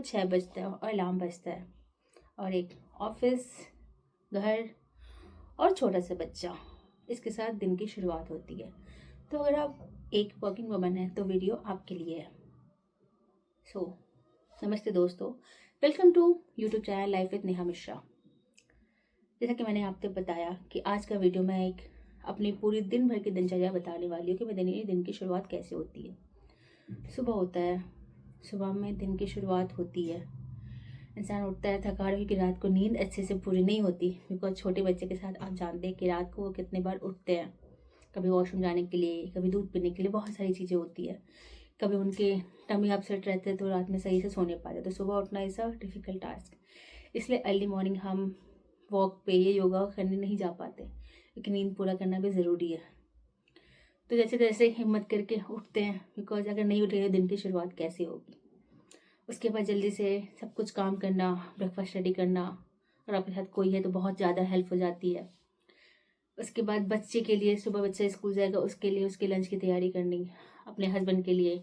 6 बजता है और अलार्म बजता है, और एक ऑफिस, घर और छोटा सा बच्चा, इसके साथ दिन की शुरुआत होती है। तो अगर आप एक वर्किंग वुमन हैं तो वीडियो आपके लिए है। नमस्ते दोस्तों, welcome to YouTube channel life with Neha Mishra. जैसा कि मैंने आपसे बताया कि आज का वीडियो मैं एक अपनी पूरी दिन भर की दिनचर्या बताने वाली हूँ कि मेरे दिन की शुरुआत कैसे होती है। सुबह होता है, सुबह में दिन की शुरुआत होती है, इंसान उठता है थका क्योंकि रात को नींद अच्छे से पूरी नहीं होती। बिकॉज छोटे बच्चे के साथ आप जानते हैं कि रात को वो कितने बार उठते हैं, कभी वॉशरूम जाने के लिए, कभी दूध पीने के लिए, बहुत सारी चीज़ें होती है। कभी उनके टमी अपसेट रहते हैं तो रात में सही से सो नहीं पाते। तो सुबह उठना इज़ अ डिफ़िकल्ट टास्क, इसलिए अर्ली मॉर्निंग हम वॉक पे या योगा करने नहीं जा पाते, क्योंकि नींद पूरा करना भी ज़रूरी है। तो जैसे तैसे हिम्मत करके उठते हैं, बिकॉज अगर नहीं उठेंगे दिन की शुरुआत कैसे होगी। उसके बाद जल्दी से सब कुछ काम करना, ब्रेकफास्ट रेडी करना, और आपके साथ कोई है तो बहुत ज़्यादा हेल्प हो जाती है। उसके बाद बच्चे के लिए, सुबह बच्चा स्कूल जाएगा, उसके लिए उसके लंच की तैयारी करनी, अपने हस्बैंड के लिए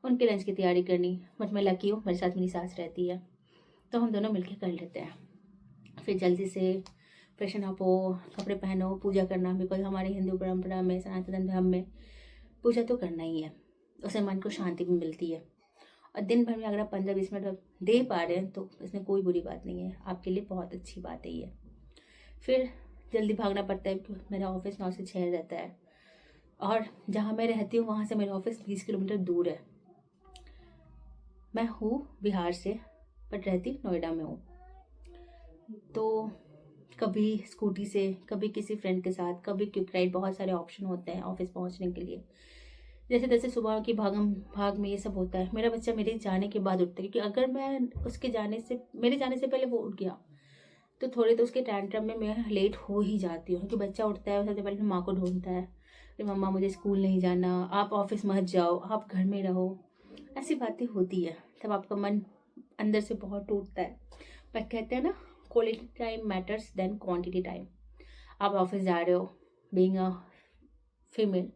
उनके लंच की तैयारी करनी। बट मैं लकी हूँ, मेरे साथ मेरी सास रहती है तो हम दोनों मिलकर कर लेते हैं। फिर जल्दी से फ्रेशन अप हो, कपड़े पहनो, पूजा करना, बिकॉज हमारी हिंदू परंपरा में, सनातन धर्म में पूजा तो करना ही है, उससे मन को शांति भी मिलती है। और दिन भर में अगर आप 15-20 मिनट दे पा रहे हैं तो इसमें कोई बुरी बात नहीं है, आपके लिए बहुत अच्छी बात है ये। फिर जल्दी भागना पड़ता है क्योंकि मेरा ऑफिस 9 से 6 रहता है, और जहाँ मैं रहती हूँ वहाँ से मेरा ऑफिस 20 किलोमीटर दूर है। मैं हूँ बिहार से, बट रहती नोएडा में हूँ। तो कभी स्कूटी से, कभी किसी फ्रेंड के साथ, कभी क्विक राइड, बहुत सारे ऑप्शन होते हैं ऑफिस पहुँचने के लिए। जैसे तैसे सुबह की भागम भाग में ये सब होता है। मेरा बच्चा मेरे जाने के बाद उठता है, क्योंकि अगर मैं उसके जाने से, मेरे जाने से पहले वो उठ गया तो थोड़े तो उसके टैंट्रम में मैं लेट हो ही जाती हूँ। क्योंकि बच्चा उठता है सबसे पहले माँ को ढूंढता है कि मम्मा मुझे स्कूल नहीं जाना, आप ऑफिस मत जाओ, आप घर में रहो। ऐसी बातें होती है, तब आपका मन अंदर से बहुत टूटता है। पर कहते हैं ना, quality time matters then quantity time. आप ऑफिस जा रहे हो, बीइंग अ फीमेल,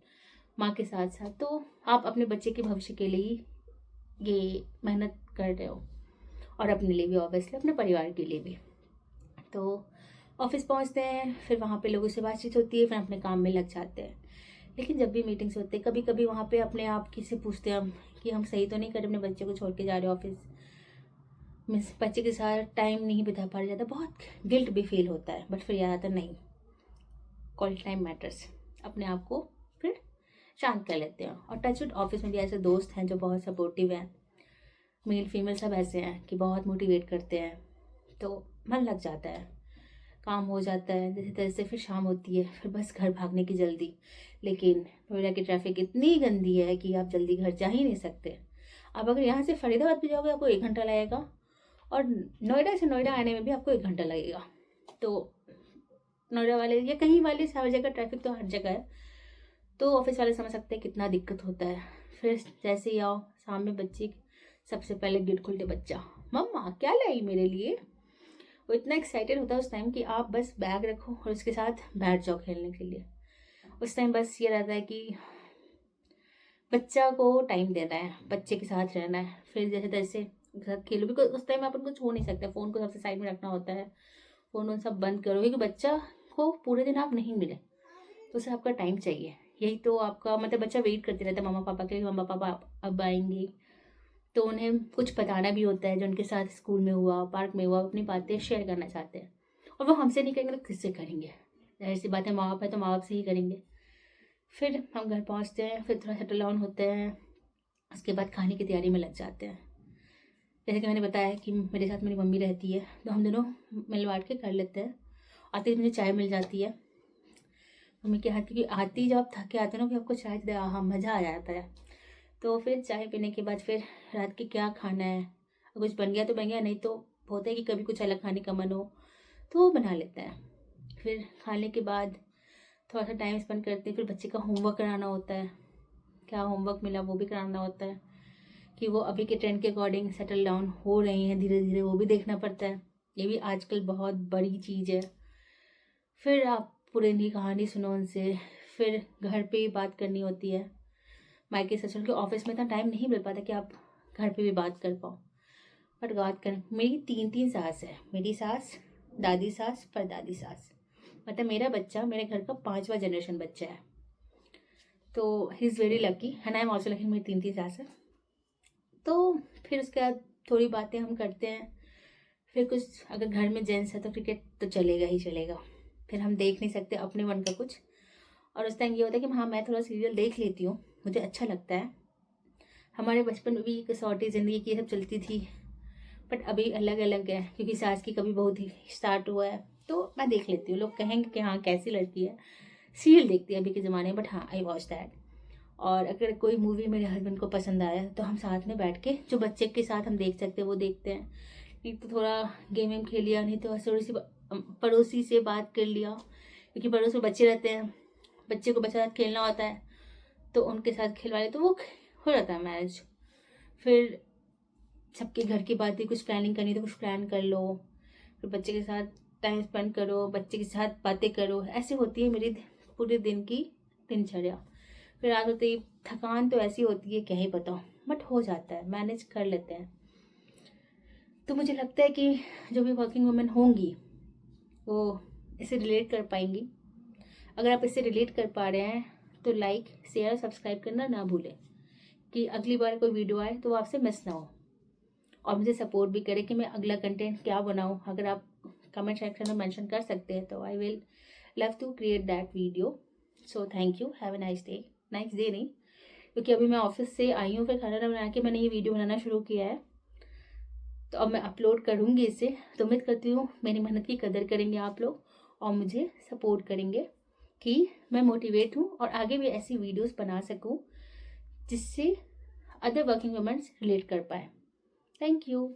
माँ के साथ साथ, तो आप अपने बच्चे के भविष्य के लिए ये मेहनत कर रहे हो, और अपने लिए भी, ऑब्वियसली अपने परिवार के लिए भी। तो ऑफिस पहुंचते हैं, फिर वहाँ पे लोगों से बातचीत होती है, फिर अपने काम में लग जाते हैं। लेकिन जब भी मीटिंग्स होते हैं, कभी कभी वहाँ पे अपने आप किसी पूछते हैं हम कि हम सही तो नहीं कर रहे, अपने बच्चे को छोड़ के जा रहे हैं ऑफिस, मीन्स बच्चे के साथ टाइम नहीं बिता पा जाता, बहुत गिल्ट भी फील होता है। बट फिर याद आता नहीं, क्वालिटी टाइम मैटर्स, अपने आप को फिर शांत कर लेते हैं। और टचवुड ऑफिस में भी ऐसे दोस्त हैं जो बहुत सपोर्टिव हैं, मेल फीमेल सब ऐसे हैं कि बहुत मोटिवेट करते हैं, तो मन लग जाता है, काम हो जाता है जैसे तैसे। फिर शाम होती है, फिर बस घर भागने की जल्दी। लेकिन नोएडा की ट्रैफिक इतनी गंदी है कि आप जल्दी घर जा ही नहीं सकते। आप अगर यहाँ से फरीदाबाद भी जाओगे आपको 1 घंटा लगेगा, और नोएडा से नोएडा आने में भी आपको 1 घंटा लगेगा। तो नोएडा वाले या कहीं वाले, हर जगह ट्रैफिक तो हर जगह है, तो ऑफिस वाले समझ सकते हैं कितना दिक्कत होता है। फिर जैसे ही आओ, सामने बच्चे, सबसे पहले गेट खोलते बच्चा, मम्मा क्या लाई मेरे लिए। वो इतना एक्साइटेड होता है उस टाइम कि आप बस बैग रखो और उसके साथ बैठ जाओ खेलने के लिए। उस टाइम बस ये रहता है कि बच्चा को टाइम देना है, बच्चे के साथ रहना है। फिर जैसे तैसे साथ खेलो, बिकॉज उस टाइम आप उनको छू नहीं सकते, फ़ोन को सबसे साइड में रखना होता है, फ़ोन उन सब बंद करो, क्योंकि बच्चा को पूरे दिन आप नहीं मिले तो उसे आपका टाइम चाहिए। यही तो आपका मतलब, बच्चा वेट करते रहता है मम्मा पापा के लिए, मम्मा पापा अब आएंगे। तो उन्हें कुछ बताना भी होता है जो उनके साथ स्कूल में हुआ, पार्क में हुआ, अपनी बातें शेयर करना चाहते हैं, और वो हमसे नहीं करेंगे तो किससे करेंगे। जाहिर सी बात है, माँ बाप है तो माँ बाप से ही करेंगे। फिर हम घर पहुँचते हैं, फिर थोड़ा सेटल डाउन होते हैं, उसके बाद खाने की तैयारी में लग जाते हैं। जैसे कि मैंने बताया कि मेरे साथ मेरी मम्मी रहती है, तो हम दोनों मिल बांट के कर लेते हैं। आते ही मुझे चाय मिल जाती है मम्मी के हाथ की, क्योंकि आती जब आप थक के आते हो ना, कि आपको चाय दे, हाँ मज़ा आ जाता है। तो फिर चाय पीने के बाद फिर रात के क्या खाना है, कुछ बन गया तो बन गया, नहीं तो होता है कि कभी कुछ अलग खाने का मन हो तो वो बना लेते हैं। फिर खाने के बाद थोड़ा सा टाइम स्पेंड करते हैं, फिर बच्चे का होमवर्क कराना होता है, क्या होमवर्क मिला वो भी कराना होता है, कि वो अभी के ट्रेंड के अकॉर्डिंग सेटल डाउन हो रही हैं धीरे धीरे, वो भी देखना पड़ता है। ये भी आजकल बहुत बड़ी चीज़ है। फिर आप पूरी नई कहानी सुनो उनसे, फिर घर पे ही बात करनी होती है। मायके ससुर के ऑफिस में इतना टाइम नहीं मिल पाता कि आप घर पे भी बात कर पाओ। बट बात करें, मेरी 3 सास है, मेरी सास, दादी सास, परदादी सास, मतलब मेरा बच्चा मेरे घर का 5वां जनरेशन बच्चा है। तो he is very lucky and I am also lucky, मेरी 3 सास है। तो फिर उसके बाद थोड़ी बातें हम करते हैं। फिर कुछ अगर घर में जेंट्स है तो क्रिकेट तो चलेगा ही चलेगा, फिर हम देख नहीं सकते अपने मन का कुछ। और उस टाइम ये होता है कि हाँ मैं थोड़ा सीरियल देख लेती हूँ, मुझे अच्छा लगता है। हमारे बचपन में भी कसौटी ज़िंदगी की सब चलती थी, बट अभी अलग अलग है क्योंकि सास की कभी बहुत ही स्टार्ट हुआ है। तो मैं देख लेती हूँ, लोग कहेंगे कि हाँ कैसी लड़की है, सीरियल देखती है अभी के ज़माने में, बट हाँ आई वॉच दैट। और अगर कोई मूवी मेरे हस्बैंड को पसंद आया तो हम साथ में बैठ के जो बच्चे के साथ हम देख सकते हैं वो देखते हैं। नहीं तो थोड़ा गेम वेम खेल लिया, नहीं तो थोड़ी सी पड़ोसी से बात कर लिया, क्योंकि पड़ोस में बच्चे रहते हैं, बच्चे को बच्चे साथ खेलना होता है तो उनके साथ खिलवाए तो वो हो जाता है मैनेज। फिर सबके घर की बातें, कुछ प्लानिंग करनी तो कुछ प्लान कर लो, फिर बच्चे के साथ टाइम स्पेंड करो, बच्चे के साथ बातें करो, ऐसी होती है मेरी पूरे दिन की दिनचर्या। फिर रात होते ही थकान तो ऐसी होती है क्या ही बताऊँ, बट हो जाता है, मैनेज कर लेते हैं। तो मुझे लगता है कि जो भी वर्किंग वुमेन होंगी वो इसे रिलेट कर पाएंगी। अगर आप इससे रिलेट कर पा रहे हैं तो लाइक शेयर सब्सक्राइब करना ना भूलें, कि अगली बार कोई वीडियो आए तो वो आपसे मिस ना हो। और मुझे सपोर्ट भी करें कि मैं अगला कंटेंट क्या बनाऊं। अगर आप कमेंट सेक्शन में मेंशन कर सकते हैं तो I will love to create that video. So thank you, have a nice day. Nice day नहीं, क्योंकि अभी मैं ऑफिस से आई हूँ, फिर खाना बना के मैंने ये वीडियो बनाना शुरू किया है, तो अब मैं अपलोड करूँगी इसे। तो उम्मीद करती हूँ मेरी मेहनत की कदर करेंगे आप लोग और मुझे सपोर्ट करेंगे कि मैं मोटिवेट हूँ और आगे भी ऐसी वीडियोस बना सकूँ जिससे अदर वर्किंग वुमेन्स रिलेट कर पाए। Thank you.